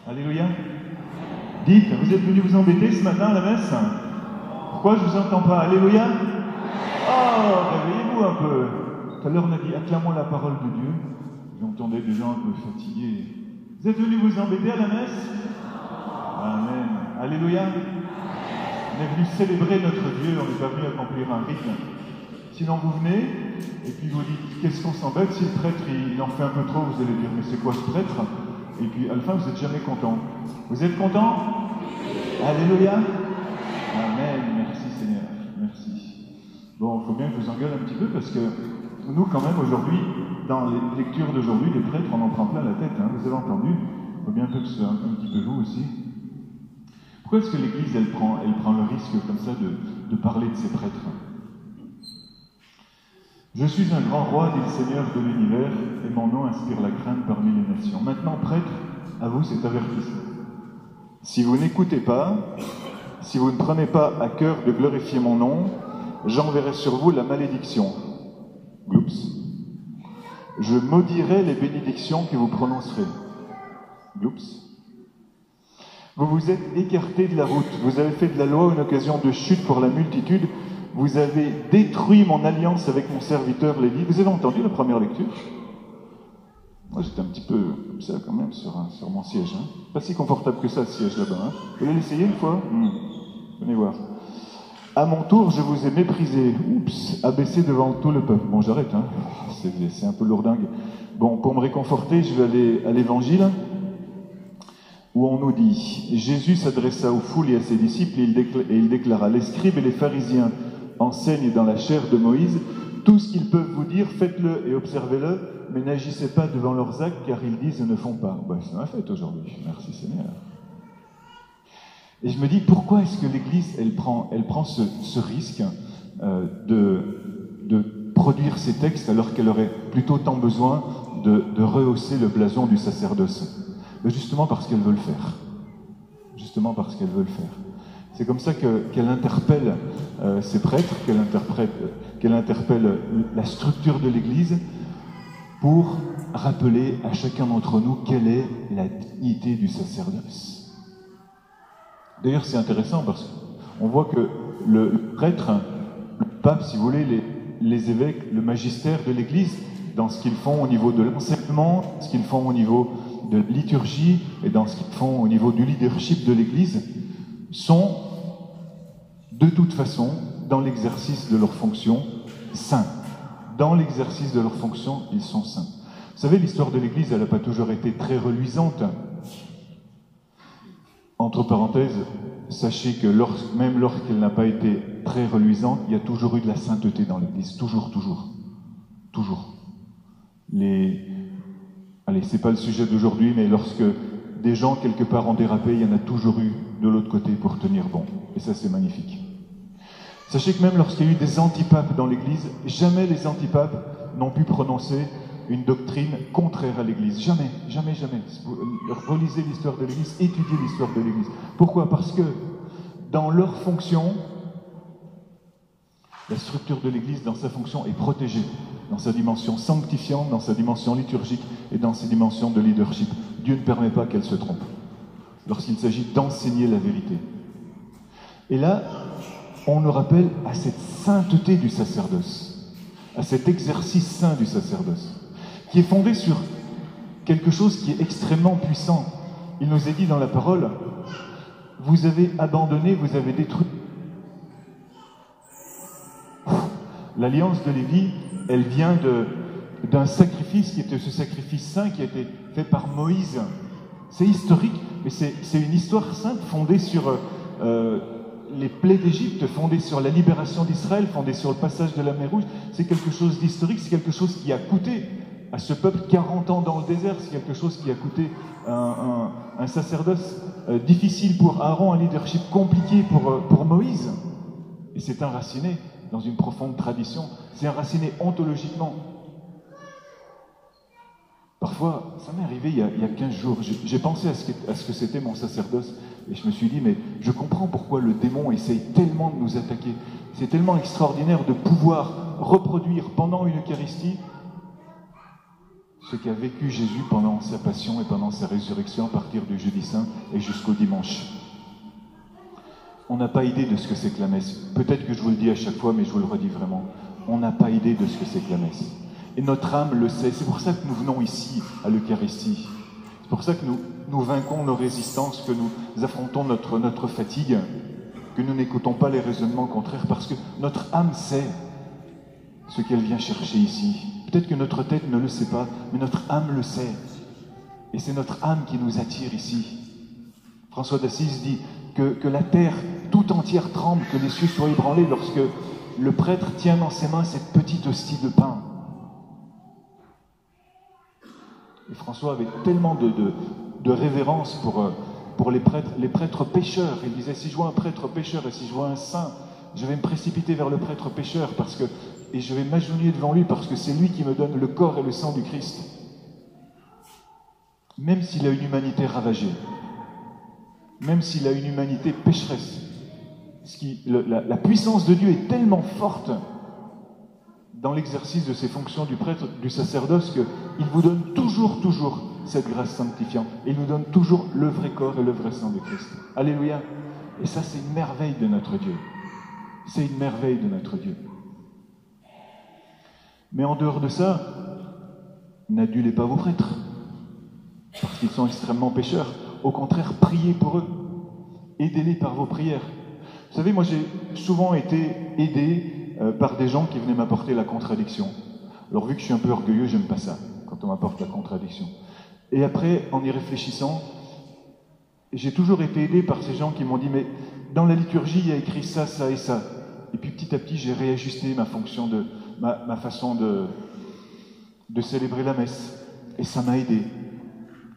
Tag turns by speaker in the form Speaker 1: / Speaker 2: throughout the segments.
Speaker 1: Alléluia. Dites, vous êtes venus vous embêter ce matin à la messe? Pourquoi je ne vous entends pas? Alléluia. Oh, réveillez-vous un peu. Tout à l'heure, on a dit, acclamons la parole de Dieu. J'entendais des gens un peu fatigués. Vous êtes venus vous embêter à la messe? Amen. Alléluia. On est venu célébrer notre Dieu, on n'est pas venu accomplir un rythme. Sinon, vous venez, et puis vous dites, qu'est-ce qu'on s'embête? Si le prêtre, il en fait un peu trop, vous allez dire, mais c'est quoi ce prêtre? Et puis, à la fin, vous n'êtes jamais content. Vous êtes content? Alléluia. Amen. Merci Seigneur. Merci. Bon, il faut bien que je vous engueule un petit peu, parce que nous, quand même, aujourd'hui, dans les lectures d'aujourd'hui, les prêtres, on en prend plein la tête. Hein, vous avez entendu? Il faut bien que ce soit un petit peu vous aussi. Pourquoi est-ce que l'Église, elle prend le risque comme ça de parler de ses prêtres? Je suis un grand roi, dit le Seigneur de l'univers, et mon nom inspire la crainte parmi les nations. Maintenant, prêtres, à vous cet avertissement. Si vous n'écoutez pas, si vous ne prenez pas à cœur de glorifier mon nom, j'enverrai sur vous la malédiction. Gloups. Je maudirai les bénédictions que vous prononcerez. Gloups. Vous vous êtes écartés de la route, vous avez fait de la loi une occasion de chute pour la multitude, vous avez détruit mon alliance avec mon serviteur Lévi. Vous avez entendu la première lecture? Moi, j'étais un petit peu comme ça quand même sur mon siège. Hein. Pas si confortable que ça, ce siège là-bas. Hein. Vous voulez l'essayer une fois? Venez voir. À mon tour, je vous ai méprisé. Oups, abaissé devant tout le peuple. Bon, j'arrête. Hein. C'est un peu lourdingue. Bon, pour me réconforter, je vais aller à l'Évangile, où on nous dit, Jésus s'adressa aux foules et à ses disciples, et il déclara, les scribes et les pharisiens enseignent dans la chair de Moïse, tout ce qu'ils peuvent vous dire, faites-le et observez-le, mais n'agissez pas devant leurs actes, car ils disent et ne font pas. Ben, c'est ma fête aujourd'hui, merci Seigneur. Et je me dis, pourquoi est-ce que l'Église, elle prend ce risque de produire ces textes, alors qu'elle aurait plutôt tant besoin de rehausser le blason du sacerdoce? Ben justement parce qu'elle veut le faire. Justement parce qu'elle veut le faire. C'est comme ça qu'elle interpelle ses prêtres, qu'elle interpelle la structure de l'Église pour rappeler à chacun d'entre nous quelle est la dignité du sacerdoce. D'ailleurs, c'est intéressant parce qu'on voit que le prêtre, le pape, si vous voulez, les évêques, le magistère de l'Église, dans ce qu'ils font au niveau de l'enseignement, ce qu'ils font au niveau de la liturgie et dans ce qu'ils font au niveau du leadership de l'Église, sont de toute façon, dans l'exercice de leurs fonctions, saints. Dans l'exercice de leurs fonctions, ils sont saints. Vous savez, l'histoire de l'Église, elle n'a pas toujours été très reluisante. Entre parenthèses, sachez que même lorsqu'elle n'a pas été très reluisante, il y a toujours eu de la sainteté dans l'Église. Toujours. Toujours. Allez, c'est pas le sujet d'aujourd'hui, mais lorsque des gens quelque part ont dérapé, il y en a toujours eu de l'autre côté pour tenir bon. Et ça, c'est magnifique. Sachez que même lorsqu'il y a eu des antipapes dans l'Église, jamais les antipapes n'ont pu prononcer une doctrine contraire à l'Église. Jamais. Relisez l'histoire de l'Église, étudiez l'histoire de l'Église. Pourquoi? Parce que dans leur fonction, la structure de l'Église, dans sa fonction, est protégée. Dans sa dimension sanctifiante, dans sa dimension liturgique et dans ses dimensions de leadership. Dieu ne permet pas qu'elle se trompe lorsqu'il s'agit d'enseigner la vérité. Et là, on nous rappelle à cette sainteté du sacerdoce, à cet exercice saint du sacerdoce, qui est fondé sur quelque chose qui est extrêmement puissant. Il nous est dit dans la parole, vous avez abandonné, vous avez détruit. L'alliance de Lévi, elle vient d'un sacrifice qui était ce sacrifice saint qui a été fait par Moïse. C'est historique, mais c'est une histoire sainte fondée sur les plaies d'Égypte, fondée sur la libération d'Israël, fondée sur le passage de la mer Rouge. C'est quelque chose d'historique, c'est quelque chose qui a coûté à ce peuple 40 ans dans le désert, c'est quelque chose qui a coûté un sacerdoce difficile pour Aaron, un leadership compliqué pour Moïse. Et c'est enraciné dans une profonde tradition, c'est enraciné ontologiquement. Parfois, ça m'est arrivé il y a 15 jours, j'ai pensé à ce que c'était mon sacerdoce, et je me suis dit, mais je comprends pourquoi le démon essaye tellement de nous attaquer. C'est tellement extraordinaire de pouvoir reproduire pendant une Eucharistie ce qu'a vécu Jésus pendant sa passion et pendant sa résurrection à partir du jeudi saint et jusqu'au dimanche. On n'a pas idée de ce que c'est que la messe. Peut-être que je vous le dis à chaque fois, mais je vous le redis vraiment. On n'a pas idée de ce que c'est que la messe. Et notre âme le sait. C'est pour ça que nous venons ici, à l'Eucharistie. C'est pour ça que nous vainquons nos résistances, que nous affrontons notre fatigue, que nous n'écoutons pas les raisonnements contraires, parce que notre âme sait ce qu'elle vient chercher ici. Peut-être que notre tête ne le sait pas, mais notre âme le sait. Et c'est notre âme qui nous attire ici. François d'Assise dit que la terre tout entière tremble, que les cieux soient ébranlés lorsque le prêtre tient dans ses mains cette petite hostie de pain. Et François avait tellement de révérence pour les prêtres pécheurs. Il disait, si je vois un prêtre pécheur et si je vois un saint, je vais me précipiter vers le prêtre pécheur et je vais m'agenouiller devant lui parce que c'est lui qui me donne le corps et le sang du Christ. Même s'il a une humanité ravagée, même s'il a une humanité pécheresse, la puissance de Dieu est tellement forte dans l'exercice de ses fonctions du prêtre, du sacerdoce, qu'il vous donne toujours cette grâce sanctifiante. Et il nous donne toujours le vrai corps et le vrai sang de Christ. Alléluia. Et ça, c'est une merveille de notre Dieu. C'est une merveille de notre Dieu. Mais en dehors de ça, n'adulez pas vos prêtres, parce qu'ils sont extrêmement pécheurs. Au contraire, priez pour eux. Aidez-les par vos prières. Vous savez, moi j'ai souvent été aidé par des gens qui venaient m'apporter la contradiction. Alors vu que je suis un peu orgueilleux, j'aime pas ça, quand on m'apporte la contradiction. Et après, en y réfléchissant, j'ai toujours été aidé par ces gens qui m'ont dit, mais dans la liturgie, il y a écrit ça, ça et ça. Et puis petit à petit, j'ai réajusté ma fonction ma façon de célébrer la messe. Et ça m'a aidé.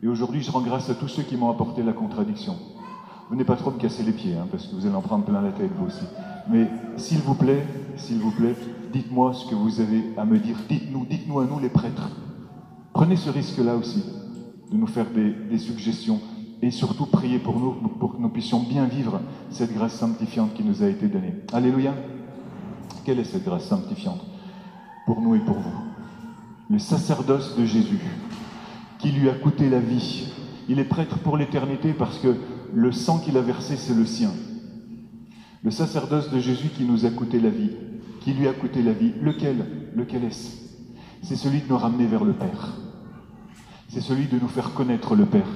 Speaker 1: Et aujourd'hui, je rends grâce à tous ceux qui m'ont apporté la contradiction. Venez pas trop me casser les pieds, parce que vous allez en prendre plein la tête, vous aussi. Mais s'il vous plaît, dites-moi ce que vous avez à me dire. Dites-nous à nous les prêtres. Prenez ce risque-là aussi, de nous faire des suggestions. Et surtout, priez pour nous, pour que nous puissions bien vivre cette grâce sanctifiante qui nous a été donnée. Alléluia. Quelle est cette grâce sanctifiante pour nous et pour vous? Le sacerdoce de Jésus, qui lui a coûté la vie. Il est prêtre pour l'éternité parce que le sang qu'il a versé, c'est le sien. Le sacerdoce de Jésus qui nous a coûté la vie, qui lui a coûté la vie. Lequel est-ce? C'est celui de nous ramener vers le Père. C'est celui de nous faire connaître le Père.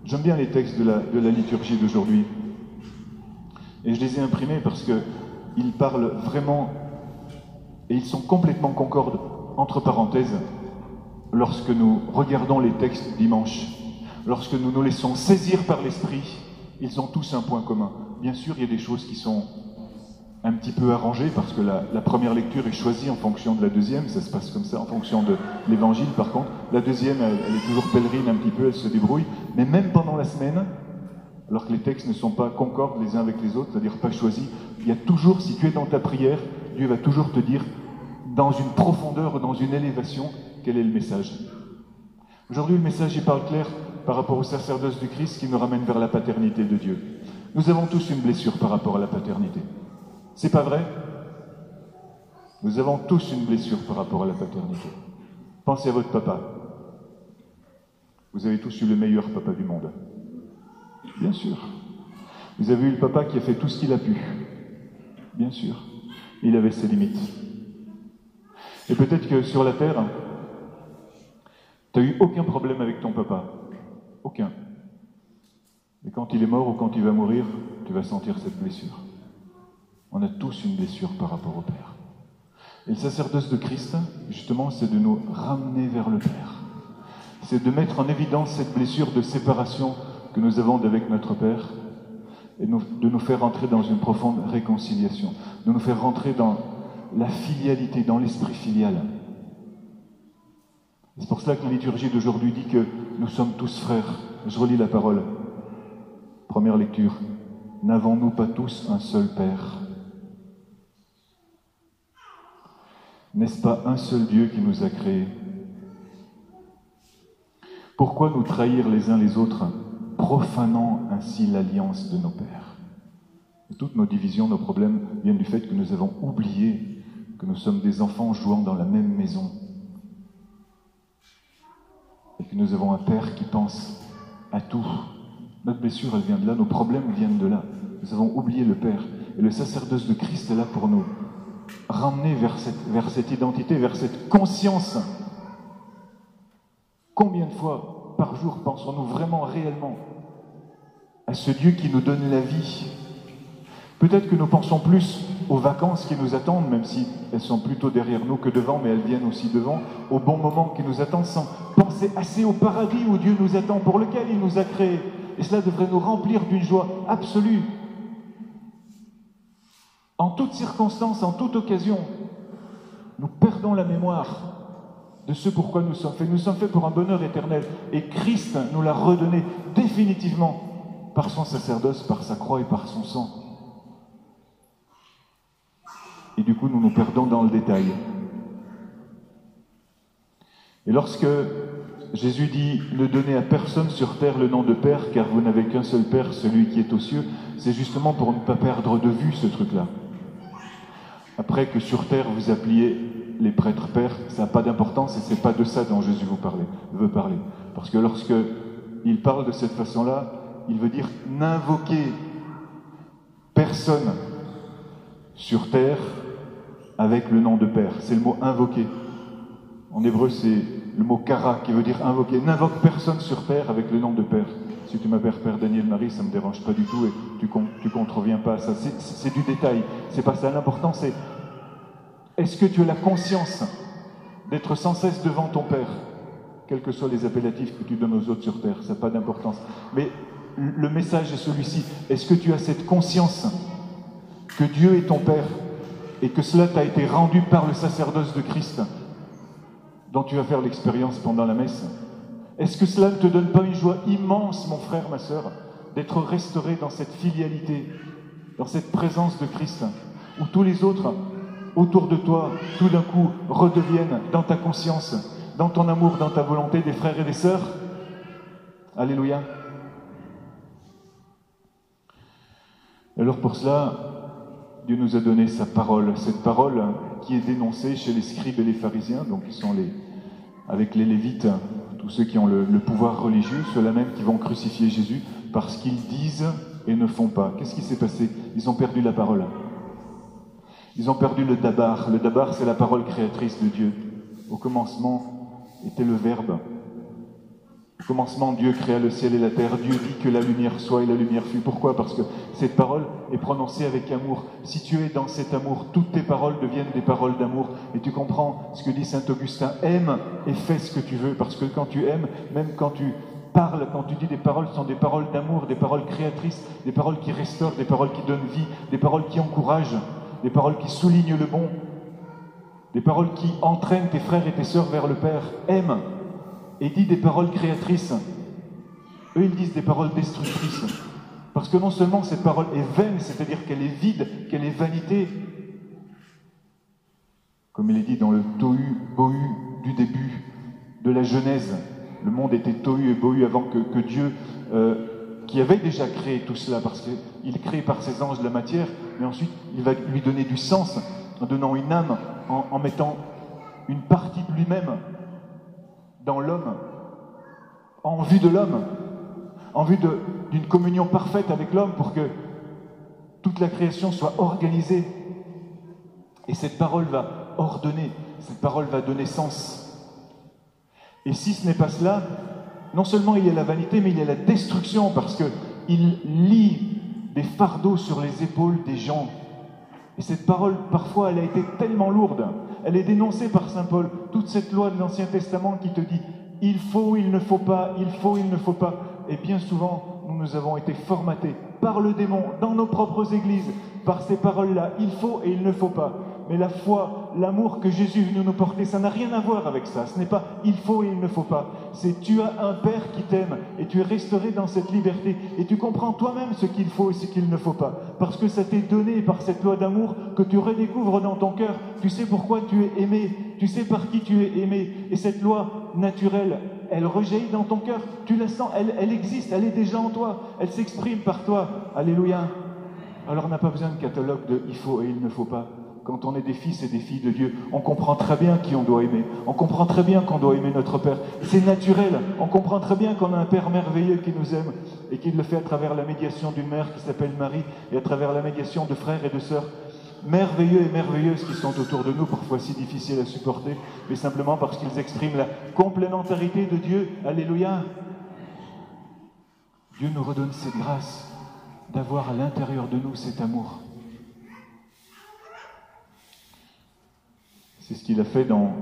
Speaker 1: J'aime bien les textes de la liturgie d'aujourd'hui. Et je les ai imprimés parce qu'ils parlent vraiment, et ils sont complètement concordes, entre parenthèses, lorsque nous regardons les textes du dimanche. Lorsque nous nous laissons saisir par l'Esprit, ils ont tous un point commun. Bien sûr, il y a des choses qui sont un petit peu arrangées, parce que la première lecture est choisie en fonction de la deuxième, ça se passe comme ça, en fonction de l'Évangile par contre. La deuxième, elle est toujours pèlerine un petit peu, elle se débrouille. Mais même pendant la semaine, alors que les textes ne sont pas concordes les uns avec les autres, c'est-à-dire pas choisis, il y a toujours, si tu es dans ta prière, Dieu va toujours te dire, dans une profondeur, dans une élévation, quel est le message. Aujourd'hui, le message, il parle clair par rapport au sacerdoce du Christ qui nous ramène vers la paternité de Dieu. Nous avons tous une blessure par rapport à la paternité. C'est pas vrai? Nous avons tous une blessure par rapport à la paternité. Pensez à votre papa. Vous avez tous eu le meilleur papa du monde. Bien sûr. Vous avez eu le papa qui a fait tout ce qu'il a pu. Bien sûr. Il avait ses limites. Et peut-être que sur la terre, tu n'as eu aucun problème avec ton papa. Aucun. Et quand il est mort ou quand il va mourir, tu vas sentir cette blessure. On a tous une blessure par rapport au Père. Et le sacerdoce de Christ, justement, c'est de nous ramener vers le Père. C'est de mettre en évidence cette blessure de séparation que nous avons avec notre Père et de nous faire entrer dans une profonde réconciliation, de nous faire rentrer dans la filialité, dans l'esprit filial. C'est pour cela que la liturgie d'aujourd'hui dit que nous sommes tous frères. Je relis la parole. Première lecture. N'avons-nous pas tous un seul Père? N'est-ce pas un seul Dieu qui nous a créés? Pourquoi nous trahir les uns les autres, profanant ainsi l'alliance de nos pères? Et toutes nos divisions, nos problèmes viennent du fait que nous avons oublié que nous sommes des enfants jouant dans la même maison. et que nous avons un Père qui pense à tout. Notre blessure, elle vient de là, nos problèmes viennent de là. Nous avons oublié le Père. Et le sacerdoce de Christ est là pour nous ramener vers cette identité, vers cette conscience. Combien de fois par jour pensons-nous vraiment, réellement à ce Dieu qui nous donne la vie? Peut-être que nous pensons plus aux vacances qui nous attendent, même si elles sont plutôt derrière nous que devant, mais elles viennent aussi devant, aux bons moments qui nous attendent, sans penser assez au paradis où Dieu nous attend, pour lequel il nous a créés. Et cela devrait nous remplir d'une joie absolue. En toutes circonstances, en toute occasion, nous perdons la mémoire de ce pourquoi nous sommes faits. Nous sommes faits pour un bonheur éternel. Et Christ nous l'a redonné définitivement par son sacerdoce, par sa croix et par son sang. Et du coup, nous nous perdons dans le détail. Et lorsque Jésus dit « Ne donnez à personne sur terre le nom de Père, car vous n'avez qu'un seul Père, celui qui est aux cieux », c'est justement pour ne pas perdre de vue ce truc-là. Après que sur terre vous appeliez les prêtres pères, ça n'a pas d'importance et c'est pas de ça dont Jésus veut parler. Parce que lorsque il parle de cette façon-là, il veut dire n'invoquez personne sur terre avec le nom de Père. C'est le mot invoquer. En hébreu, c'est le mot kara qui veut dire invoquer. N'invoque personne sur terre avec le nom de Père. Si tu m'appelles Père Daniel Marie, ça ne me dérange pas du tout et tu contreviens pas à ça. C'est du détail. C'est pas ça. L'important, c'est est-ce que tu as la conscience d'être sans cesse devant ton Père, quels que soient les appellatifs que tu donnes aux autres sur terre, ça n'a pas d'importance. Mais le message est celui-ci. Est-ce que tu as cette conscience que Dieu est ton Père et que cela t'a été rendu par le sacerdoce de Christ dont tu vas faire l'expérience pendant la messe? Est-ce que cela ne te donne pas une joie immense, mon frère, ma sœur, d'être restauré dans cette filialité, dans cette présence de Christ, où tous les autres autour de toi, tout d'un coup, redeviennent dans ta conscience, dans ton amour, dans ta volonté, des frères et des sœurs? Alléluia. Alors pour cela, Dieu nous a donné sa parole, cette parole qui est dénoncée chez les scribes et les pharisiens, donc qui sont avec les lévites, tous ceux qui ont le pouvoir religieux, ceux-là même qui vont crucifier Jésus, parce qu'ils disent et ne font pas. Qu'est-ce qui s'est passé? Ils ont perdu la parole. Ils ont perdu le dabar. Le dabar, c'est la parole créatrice de Dieu. Au commencement était le Verbe. Au commencement, Dieu créa le ciel et la terre. Dieu dit que la lumière soit et la lumière fut. Pourquoi? Parce que cette parole est prononcée avec amour. Si tu es dans cet amour, toutes tes paroles deviennent des paroles d'amour. Et tu comprends ce que dit saint Augustin. Aime et fais ce que tu veux. Parce que quand tu aimes, même quand tu parles, quand tu dis des paroles, ce sont des paroles d'amour, des paroles créatrices, des paroles qui restaurent, des paroles qui donnent vie, des paroles qui encouragent, des paroles qui soulignent le bon, des paroles qui entraînent tes frères et tes sœurs vers le Père. Aime et dis des paroles créatrices. Eux, ils disent des paroles destructrices. Parce que non seulement cette parole est vaine, c'est-à-dire qu'elle est vide, qu'elle est vanité, comme il est dit dans le tohu-bohu du début de la Genèse. Le monde était tohu et bohu avant que Dieu, qui avait déjà créé tout cela, parce qu'il crée par ses anges la matière, mais ensuite il va lui donner du sens, en donnant une âme, en mettant une partie de lui-même dans l'homme, en vue de l'homme, en vue d'une communion parfaite avec l'homme pour que toute la création soit organisée. Et cette parole va ordonner, cette parole va donner sens. Et si ce n'est pas cela, non seulement il y a la vanité, mais il y a la destruction, parce qu'il lie des fardeaux sur les épaules des gens. Et cette parole, parfois, elle a été tellement lourde. Elle est dénoncée par saint Paul. Toute cette loi de l'Ancien Testament qui te dit « il faut, il ne faut pas, il faut, il ne faut pas ». Et bien souvent, nous avons été formatés par le démon, dans nos propres églises, par ces paroles-là « il faut et il ne faut pas ». Mais la foi, l'amour que Jésus est venu nous porter, ça n'a rien à voir avec ça. Ce n'est pas « il faut et il ne faut pas ». C'est « tu as un Père qui t'aime et tu es restauré dans cette liberté et tu comprends toi-même ce qu'il faut et ce qu'il ne faut pas. Parce que ça t'est donné par cette loi d'amour que tu redécouvres dans ton cœur. Tu sais pourquoi tu es aimé, tu sais par qui tu es aimé. Et cette loi naturelle, elle rejaillit dans ton cœur. Tu la sens, elle existe, elle est déjà en toi. Elle s'exprime par toi. Alléluia. Alors on n'a pas besoin de catalogue de « il faut et il ne faut pas ». quand on est des fils et des filles de Dieu, on comprend très bien qui on doit aimer. On comprend très bien qu'on doit aimer notre Père. C'est naturel. On comprend très bien qu'on a un Père merveilleux qui nous aime et qui le fait à travers la médiation d'une mère qui s'appelle Marie et à travers la médiation de frères et de sœurs merveilleux et merveilleuses qui sont autour de nous, parfois si difficiles à supporter, mais simplement parce qu'ils expriment la complémentarité de Dieu. Alléluia. Dieu nous redonne cette grâce d'avoir à l'intérieur de nous cet amour. C'est ce qu'il a fait dans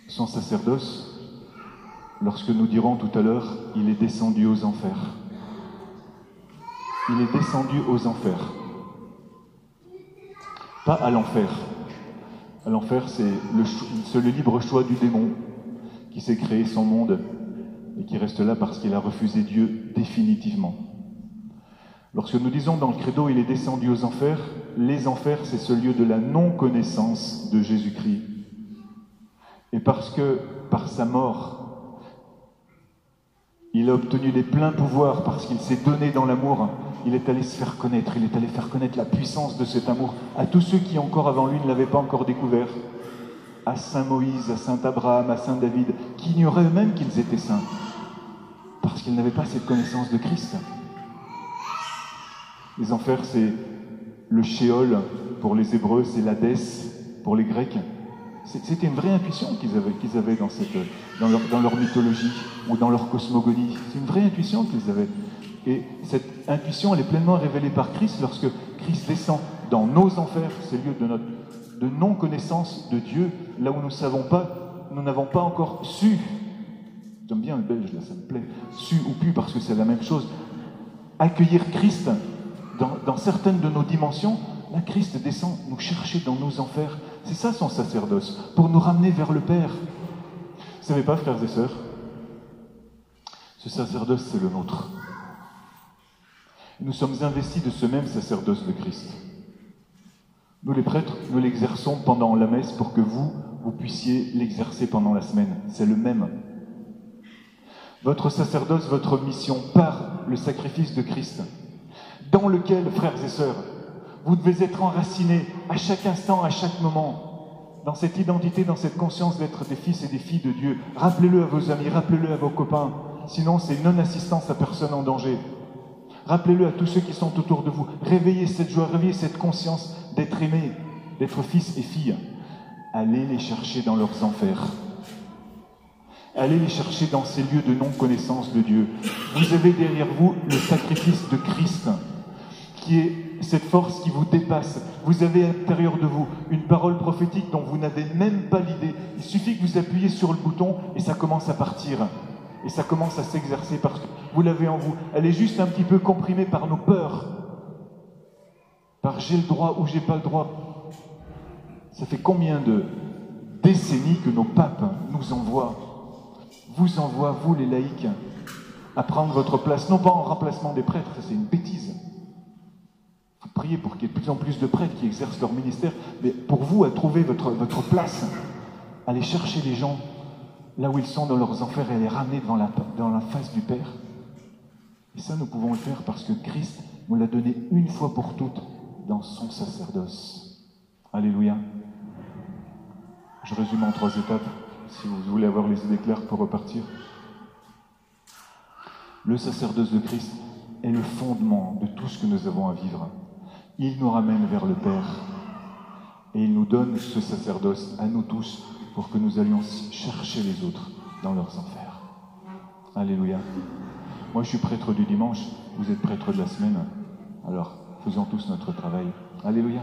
Speaker 1: son sacerdoce, lorsque nous dirons tout à l'heure, il est descendu aux enfers. Il est descendu aux enfers. Pas à l'enfer. À l'enfer, c'est le libre choix du démon qui s'est créé son monde et qui reste là parce qu'il a refusé Dieu définitivement. Lorsque nous disons dans le credo, il est descendu aux enfers, les enfers, c'est ce lieu de la non-connaissance de Jésus-Christ. Et parce que, par sa mort, il a obtenu les pleins pouvoirs, parce qu'il s'est donné dans l'amour, il est allé se faire connaître, il est allé faire connaître la puissance de cet amour à tous ceux qui encore avant lui ne l'avaient pas encore découvert. À Saint Moïse, à Saint Abraham, à Saint David, qui ignoraient eux-mêmes qu'ils étaient saints, parce qu'ils n'avaient pas cette connaissance de Christ. Les enfers, c'est le Sheol pour les Hébreux, c'est l'Hadès pour les Grecs. C'était une vraie intuition qu'ils avaient dans leur mythologie ou dans leur cosmogonie. C'est une vraie intuition qu'ils avaient. Et cette intuition, elle est pleinement révélée par Christ lorsque Christ descend dans nos enfers, c'est le lieu de non-connaissance de Dieu, là où nous n'avons pas encore su. J'aime bien le belge, là, ça me plaît. Su ou pu, parce que c'est la même chose. Accueillir Christ dans certaines de nos dimensions, là, Christ descend nous chercher dans nos enfers. C'est ça son sacerdoce, pour nous ramener vers le Père. Vous ne savez pas, frères et sœurs, ce sacerdoce, c'est le nôtre. Nous sommes investis de ce même sacerdoce de Christ. Nous, les prêtres, nous l'exerçons pendant la messe pour que vous puissiez l'exercer pendant la semaine. C'est le même. Votre sacerdoce, votre mission par le sacrifice de Christ, dans lequel, frères et sœurs, vous devez être enracinés à chaque instant, à chaque moment, dans cette identité, dans cette conscience d'être des fils et des filles de Dieu. Rappelez-le à vos amis, rappelez-le à vos copains, sinon c'est non-assistance à personne en danger. Rappelez-le à tous ceux qui sont autour de vous. Réveillez cette joie, réveillez cette conscience d'être aimés, d'être fils et filles. Allez les chercher dans leurs enfers. Allez les chercher dans ces lieux de non-connaissance de Dieu. Vous avez derrière vous le sacrifice de Christ, qui est cette force qui vous dépasse. Vous avez à l'intérieur de vous une parole prophétique dont vous n'avez même pas l'idée. Il suffit que vous appuyez sur le bouton et ça commence à partir. Et ça commence à s'exercer parce que vous l'avez en vous. Elle est juste un petit peu comprimée par nos peurs. Par j'ai le droit ou j'ai pas le droit. Ça fait combien de décennies que nos papes nous vous envoient, vous les laïcs, à prendre votre place, non pas en remplacement des prêtres, ça c'est une bêtise. Vous priez pour qu'il y ait de plus en plus de prêtres qui exercent leur ministère, mais pour vous, à trouver votre place, allez chercher les gens là où ils sont dans leurs enfers et les ramener dans la face du Père. Et ça, nous pouvons le faire parce que Christ nous l'a donné une fois pour toutes dans son sacerdoce. Alléluia. Je résume en 3 étapes, si vous voulez avoir les idées claires pour repartir. Le sacerdoce de Christ est le fondement de tout ce que nous avons à vivre. Il nous ramène vers le Père et il nous donne ce sacerdoce à nous tous pour que nous allions chercher les autres dans leurs enfers. Alléluia. Moi, je suis prêtre du dimanche, vous êtes prêtre de la semaine. Alors, faisons tous notre travail. Alléluia.